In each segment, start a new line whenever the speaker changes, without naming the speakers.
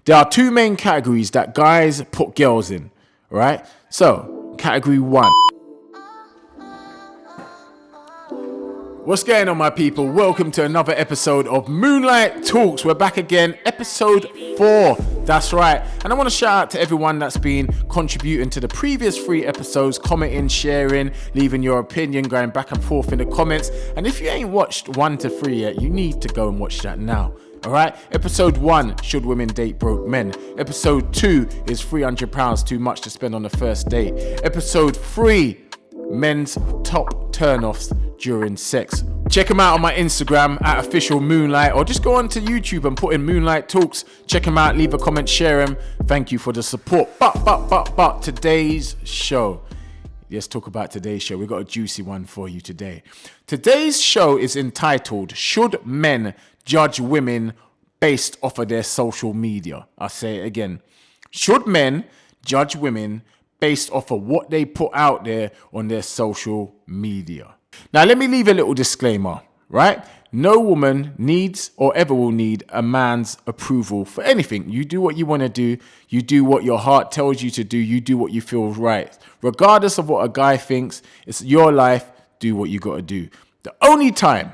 There are two main categories that guys put girls in, right? So, category 1. What's going on, my people? Welcome to another episode of Moonlyte Talks. We're back again, episode 4. That's right. And I want to shout out to everyone that's been contributing to the previous 3 episodes, commenting, sharing, leaving your opinion, going back and forth in the comments. And if you ain't watched 1 to 3 yet, you need to go and watch that now. All right. Episode 1, should women date broke men? Episode 2 is £300 too much to spend on the first date? Episode 3, men's top turnoffs during sex. Check them out on my Instagram at official Moonlyte, or just go onto YouTube and put in Moonlyte Talks. Check them out, leave a comment, share them. Thank you for the support. But today's show. Let's talk about today's show. We've got a juicy one for you today. Today's show is entitled, Should Men Judge Women Based Off of Their Social Media? I'll say it again. Should men judge women based off of what they put out there on their social media? Now, let me leave a little disclaimer, right? No woman needs or ever will need a man's approval for anything. You do what you want to do. You do what your heart tells you to do. You do what you feel right. Regardless of what a guy thinks, it's your life. Do what you got to do. The only time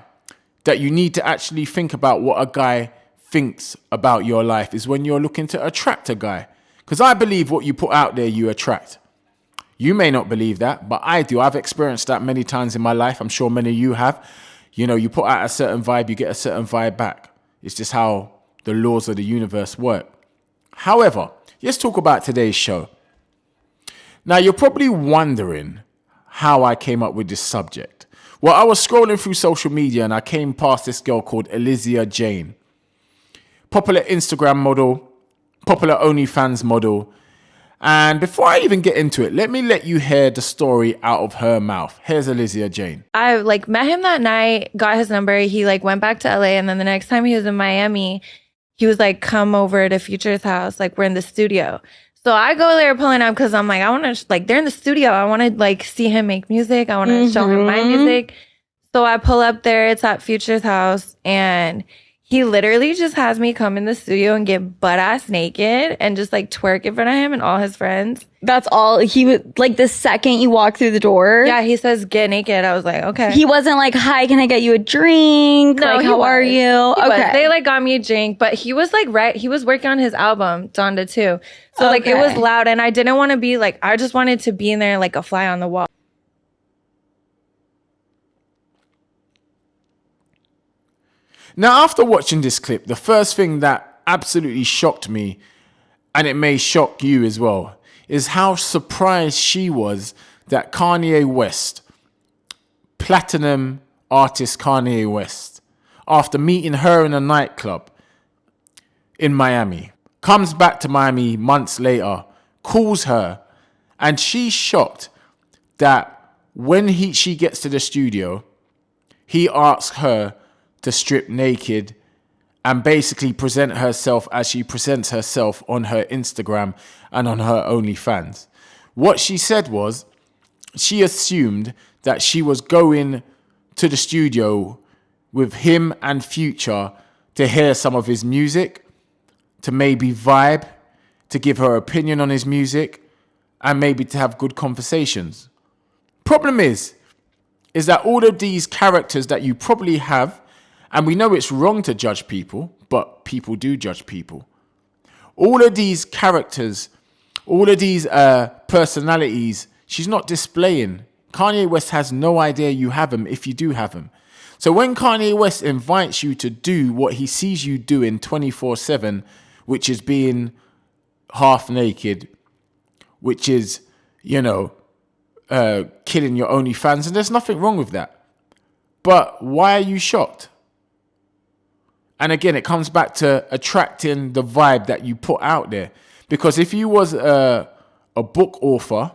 that you need to actually think about what a guy thinks about your life is when you're looking to attract a guy. Because I believe what you put out there, you attract. You may not believe that, but I do. I've experienced that many times in my life. I'm sure many of you have. You know, you put out a certain vibe, you get a certain vibe back. It's just how the laws of the universe work. However, let's talk about today's show. Now, you're probably wondering how I came up with this subject. Well, I was scrolling through social media and I came past this girl called Alizia Jane. Popular Instagram model, popular OnlyFans model. And before I even get into it, let me let you hear the story out of her mouth. Here's Alizia Jane.
I met him that night, got his number. He went back to LA, and then the next time he was in Miami, he was come over to Future's house. We're in the studio. So I go there pulling up because I'm I want to, they're in the studio. I want to see him make music. I want to show him my music. So I pull up there. It's at Future's house, and he literally just has me come in the studio and get butt ass naked and just twerk in front of him and all his friends.
That's all. He was the second you walk through the door.
Yeah, he says get naked. I was okay.
He wasn't hi, can I get you a drink?
No,
how are you?
Okay. They got me a drink, but he was he was working on his album, Donda too. So it was loud, and I didn't want to be I just wanted to be in there like a fly on the wall.
Now, after watching this clip, the first thing that absolutely shocked me, and it may shock you as well, is how surprised she was that Kanye West, platinum artist Kanye West, after meeting her in a nightclub in Miami, comes back to Miami months later, calls her, and she's shocked that when she gets to the studio, he asks her to strip naked and basically present herself as she presents herself on her Instagram and on her OnlyFans. What she said was, she assumed that she was going to the studio with him and Future to hear some of his music, to maybe vibe, to give her opinion on his music, and maybe to have good conversations. Problem is that all of these characters that you probably have, and we know it's wrong to judge people, but people do judge people. All of these characters, all of these personalities, she's not displaying. Kanye West has no idea you have them if you do have them. So when Kanye West invites you to do what he sees you doing 24/7, which is being half naked, which is, killing your OnlyFans, and there's nothing wrong with that. But why are you shocked? And again, it comes back to attracting the vibe that you put out there. Because if you was a book author,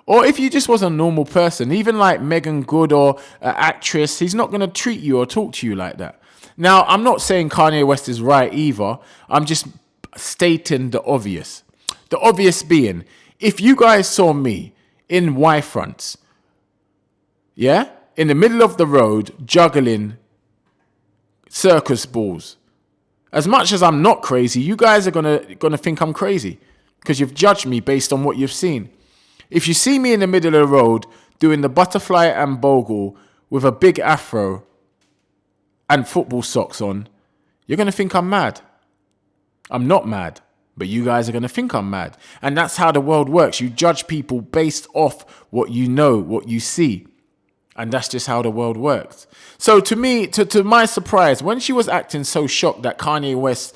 or if you just was a normal person, even like Megan Good or an actress, he's not going to treat you or talk to you like that. Now, I'm not saying Kanye West is right either. I'm just stating the obvious. The obvious being, if you guys saw me in Y-fronts, yeah, in the middle of the road, juggling circus balls As much as I'm not crazy, you guys are gonna think I'm crazy because you've judged me based on what you've seen. If you see me in the middle of the road doing the butterfly and bogle with a big afro and football socks on, you're gonna think I'm mad. I'm not mad, but you guys are gonna think I'm mad. And that's how the world works. You judge people based off what you know, what you see. And that's just how the world works. So to me, to my surprise, when she was acting so shocked that Kanye West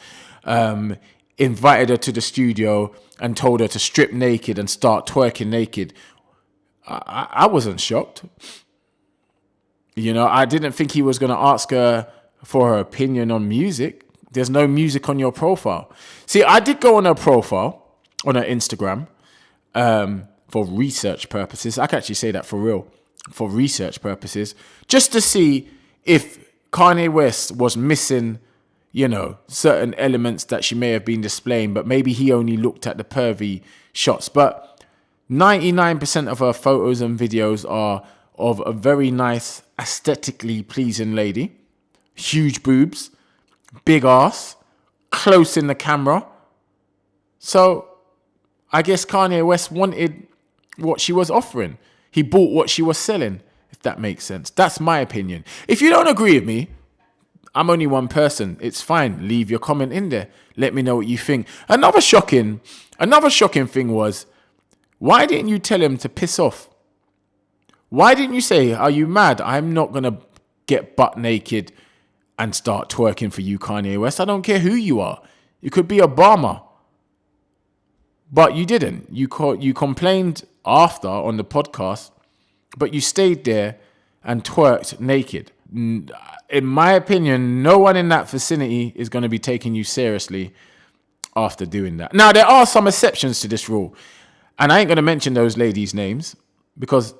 invited her to the studio and told her to strip naked and start twerking naked, I wasn't shocked. You know, I didn't think he was going to ask her for her opinion on music. There's no music on your profile. See, I did go on her profile, on her Instagram, for research purposes. I can actually say that for real. For research purposes, just to see if Kanye West was missing, you know, certain elements that she may have been displaying, but maybe he only looked at the pervy shots. But 99% of her photos and videos are of a very nice, aesthetically pleasing lady, huge boobs, big ass, close in the camera. So I guess Kanye West wanted what she was offering. He bought what she was selling, if that makes sense. That's my opinion. If you don't agree with me, I'm only one person. It's fine. Leave your comment in there. Let me know what you think. Another shocking thing was, why didn't you tell him to piss off? Why didn't you say, are you mad? I'm not going to get butt naked and start twerking for you, Kanye West. I don't care who you are. You could be Obama. But you didn't. You complained after on the podcast, but you stayed there and twerked naked. In my opinion, no one in that vicinity is going to be taking you seriously after doing that. Now, there are some exceptions to this rule, and I ain't going to mention those ladies' names because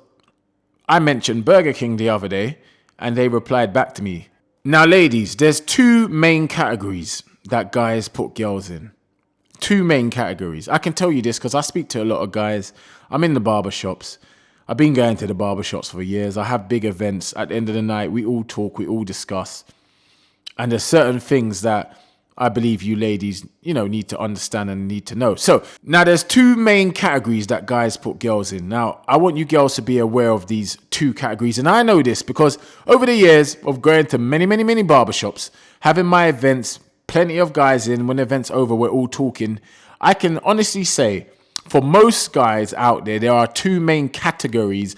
I mentioned Burger King the other day, and they replied back to me. Now, ladies, there's two main categories that guys put girls in. Two main categories. I can tell you this because I speak to a lot of guys. I'm in the barbershops. I've been going to the barbershops for years. I have big events. At the end of the night, we all talk, we all discuss. And there's certain things that I believe you ladies, you know, need to understand and need to know. So now there's two main categories that guys put girls in. Now, I want you girls to be aware of these two categories. And I know this because over the years of going to many, many, many barbershops, having my events, plenty of guys in, when the event's over, we're all talking. I can honestly say, for most guys out there, there are two main categories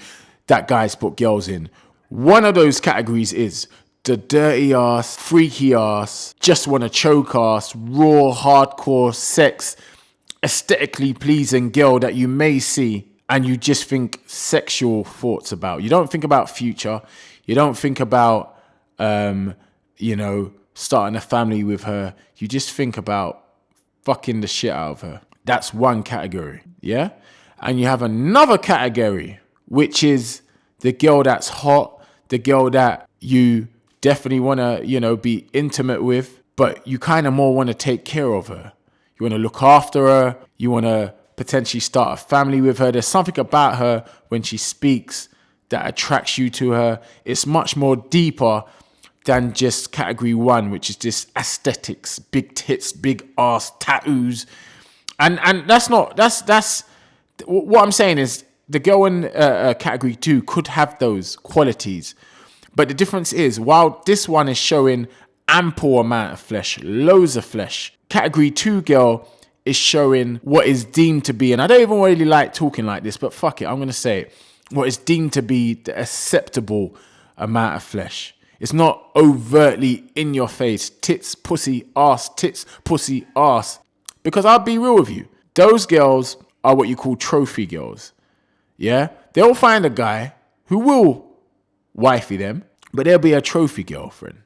that guys put girls in. One of those categories is the dirty ass, freaky ass, just want to choke ass, raw, hardcore sex, aesthetically pleasing girl that you may see and you just think sexual thoughts about. You don't think about future. You don't think about, starting a family with her. You just think about fucking the shit out of her. That's one category, yeah? And you have another category, which is the girl that's hot, the girl that you definitely want to, be intimate with, but you kind of more want to take care of her. You want to look after her. You want to potentially start a family with her. There's something about her when she speaks that attracts you to her. It's much more deeper than just category one, which is just aesthetics, big tits, big ass, tattoos. And that's what I'm saying is the girl in category two could have those qualities. But the difference is, while this one is showing ample amount of flesh, loads of flesh, category two girl is showing what is deemed to be, and I don't even really like talking like this, but fuck it, I'm going to say it, what is deemed to be the acceptable amount of flesh. It's not overtly in your face, tits, pussy, ass, tits, pussy, ass. Because I'll be real with you, those girls are what you call trophy girls. Yeah? They'll find a guy who will wifey them, but they'll be a trophy girlfriend.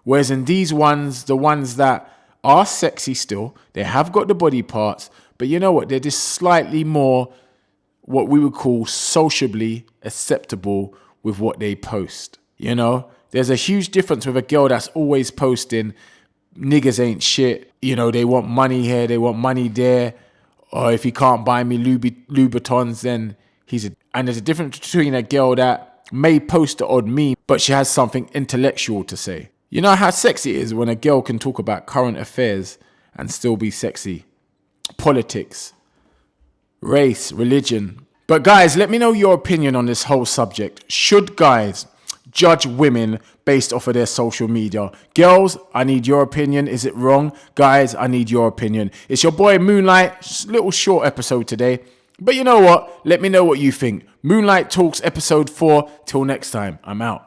Whereas in these ones, the ones that are sexy still, they have got the body parts, but you know what? They're just slightly more what we would call sociably acceptable with what they post. You know? There's a huge difference with a girl that's always posting, niggas ain't shit. They want money here, they want money there. Or if he can't buy me Louboutins, then and there's a difference between a girl that may post the odd meme, but she has something intellectual to say. You know how sexy it is when a girl can talk about current affairs and still be sexy. Politics, race, religion. But guys, let me know your opinion on this whole subject. Should guys judge women based off of their social media? Girls, I need your opinion. Is it wrong? Guys, I need your opinion. It's your boy Moonlyte. Just a little short episode today. But you know what? Let me know what you think. Moonlyte Talks episode 4. Till next time, I'm out.